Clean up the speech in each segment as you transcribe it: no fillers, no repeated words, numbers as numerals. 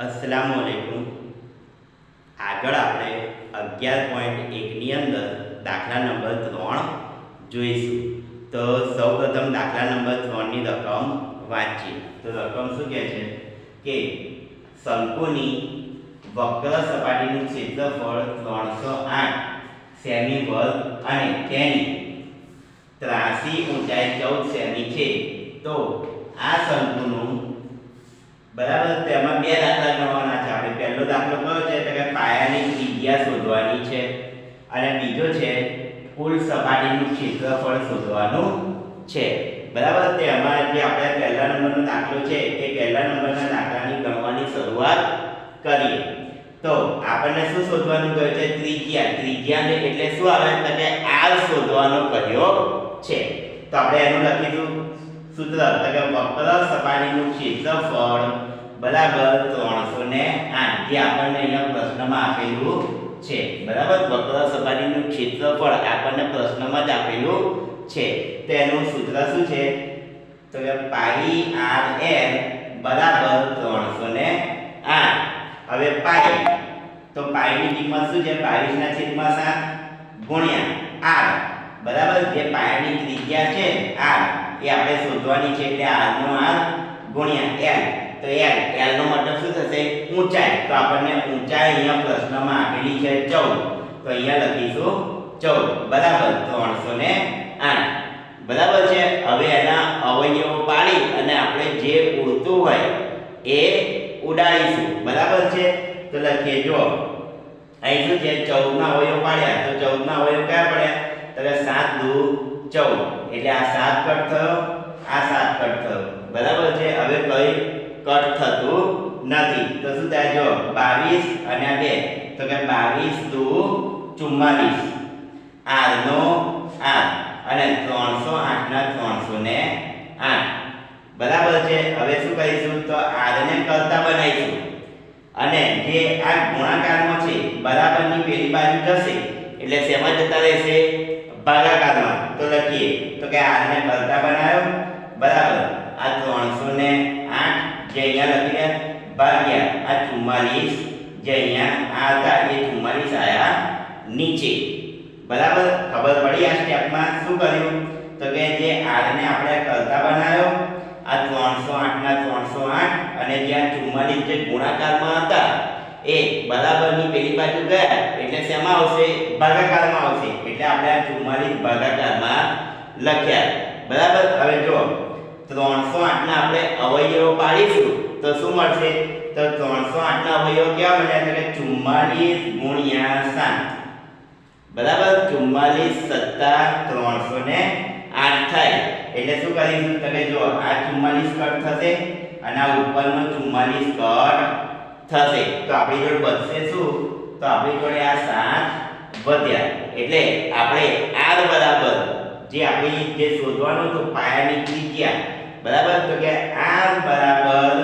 અસ્સલામુઅલૈકુમ। આગળ આપણે 11.1ની અંદર દાખલા નંબર 3 જોઈશું। તો સૌપ્રથમ દાખલા નંબર 3ની રકમ વાંચીએ। તો રકમ શું કહે છે કે શંકુની વક્ર સપાટીનું ક્ષેત્રફળ 308 સેમી વર્ગ અને તેની ત્રાસી ઊંચાઈ 14 સેમી છે। તો આ શંકુનું બરાબર તેમાં બે દાખલા ગણવાના છે। આપણે પહેલો દાખલો કયો છે તો કે પાયાની ત્રિજ્યા શોધવાની છે અને બીજો છે કુલ સપાટીનું ક્ષેત્રફળ શોધવાનું છે। બરાબર, તેમાં જે આપણે પહેલા નંબરનો દાખલો છે એ પહેલા નંબરના દાખલાની ગણવાની શરૂઆત કરીએ। તો આપણને શું શોધવાનું કહ્યું છે? ત્રિજ્યા। ત્રિજ્યાને એટલે શું આવે તો કે r શોધવાનો કહ્યો છે। તો આપણે એનું લખીશું સૂત્ર તો કે વક્ર સપાટીનું ક્ષેત્રફળ બરાબર 308 જે આપણને અહીંયા પ્રશ્નમાં આપેલું છે। બરાબર, વક્ર સપાટીનું ક્ષેત્રફળ આપણને પ્રશ્નમાં જ આપેલું છે। તો એનું સૂત્ર શું છે તો કે પાઈ r n બરાબર 308। હવે પાઈ, તો પાઈની કિંમત શું છે? 22/7 ગુણ્યા r બરાબર, જે પાયાની ત્રિજ્યા છે r એ આપણે શોધવાની છે એટલે r નો r ગુણ્યા l। તો l નો મતલબ શું થશે? ઊંચાઈ। તો આપણને ઊંચાઈ અહીંયા પ્રશ્નમાં આપેલી છે 14, તો અહીંયા લખીશું 14 બરાબર 308 બરાબર છે। હવે એના અવયવો પાડી અને આપણે જે ઉડતું હોય એ ઉડાડીશું। બરાબર છે, તો લખીએ જો અહીં શું છે 14 ના અવયવ પાડ્યા, તો 14 ના અવયવ કયા પડ્યા તો કે 7 દુ 14 એટલે આ 7 કટ થયો, આ 7 કટ થયો। બરાબર છે, હવે કઈ કટ થતું નથી તો શું થાય જો 22 અને આ 2 તો કે 22 દુ 44 r નો r અને 308 ના 308 બરાબર છે। હવે શું કરીશું તો r ને કરતા બનાવીશું અને જે આ ગુણાકારમાં છે બરાબરની પેલી બાજુ જશે એટલે શેમાં જતા રહેશે? ભાગાકારમાં। તો લખીએ તો કે r ને કરતા બનાવ્યો બરાબર આ 308 જે અહીંયા લખી દે ભાગ્યા આ 44 જે અહીંયા આ હતા એ 44 આયા નીચે। બરાબર, ખબર પડી આ સ્ટેપમાં શું કર્યું તો કે જે r ને આપણે કરતા બનાવ્યો આ 308 ના 308 અને જે આ 44 જે ગુણાકારમાં હતા એ બરાબરની પેલી બાજુ ગયા એટલે શેમાં આવશે? ભાગાકારમાં આવશે એટલે આપણે આ 44 ભાગાકારમાં લખ્યા। બરાબર, હવે જો 308 ના આપણે અવયવો પાડીશું તો શું મળશે? તો 308 ના અવયવો કેવા મળ્યા તો કે 44 ગુણ્યા 7 બરાબર 44 સત્તા 308 થાય। એટલે શું કરીશું તો કે જો આ 44 કટ થશે અને આ ઉપરનો 44 કટ થશે તો આપણી જોડે બચશે શું? તો આપણી જોડે આ 7 વધ્યા એટલે આપણે r બરાબર જે આપણી જે શોધવાનું તો પાયાની ત્રિજ્યા બરાબર તો કે r બરાબર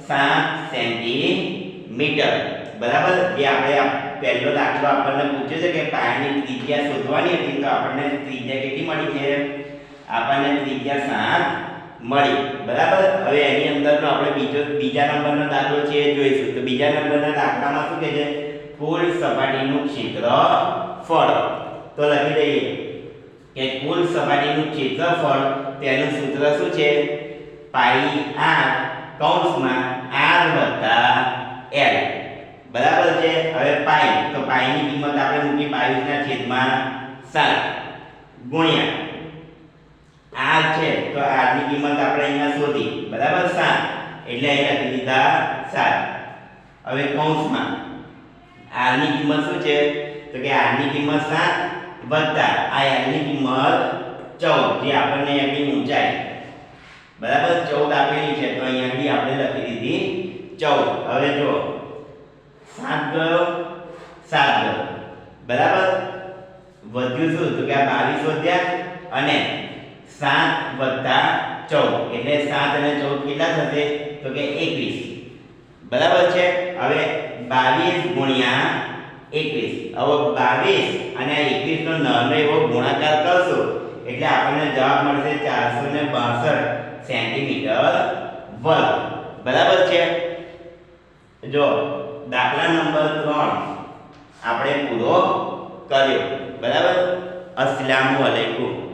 7 સેન્ટીમીટર બરાબર। જે આપણે પહેલો દાખલો આપણને પૂછ્યો છે કે પાયાની ત્રિજ્યા શોધવાની હતી તો આપણને ત્રિજ્યા કેટલી મળી છે? આપણને ત્રિજ્યા 7 મળી બરાબર। હવે એની અંદરનો આપણે બીજા નંબરનો દાખલો છે એ જોઈશું। તો બીજા નંબરના દાખલામાં શું કહે છે? કુલ સપાટીનું ક્ષેત્રફળ। તો લખી દઈએ કે કુલ સપાટીનું ક્ષેત્રફળ તેનું સૂત્ર શું છે? પાઈ r કૌંસમાં r વત્તા l બરાબર છે। હવે પાઈ, તો પાઈની કિંમત આપણે મૂકી 22/7 ગુણ્યા r છે તો r ની કિંમત આપણે અહીંયા શોધી બરાબર 7 એટલે અહીંયા લખી દીધા 7। હવે કૌંસમાં r ની કિંમત શું છે તો કે r ની કિંમત 7 વત્તા આ l ની કિંમત 14 જે આપણને એની ઊંચાઈ બરાબર 14 આપેલી છે તો અહીંયા બી આપણે લખી દીધી 14। હવે જો 7 ગયો 7 ગયો બરાબર, વધ્યું શું તો કે આ 22 વધ્યા અને 7 વત્તા 14 એટલે 7 અને 14 કેટલા થશે તો કે 21 બરાબર છે। હવે 22 ગુણ્યા 21 હવે 22 અને 21 નો નાનો એવો ગુણાકાર કરશો એટલે આપણને જવાબ મળશે 462 સેન્ટીમીટર વર્ગ બરાબર છે। જો દાખલા નંબર 3 આપણે પૂરો કર્યો, બરાબર. અસ્સલામુ અલૈકુમ.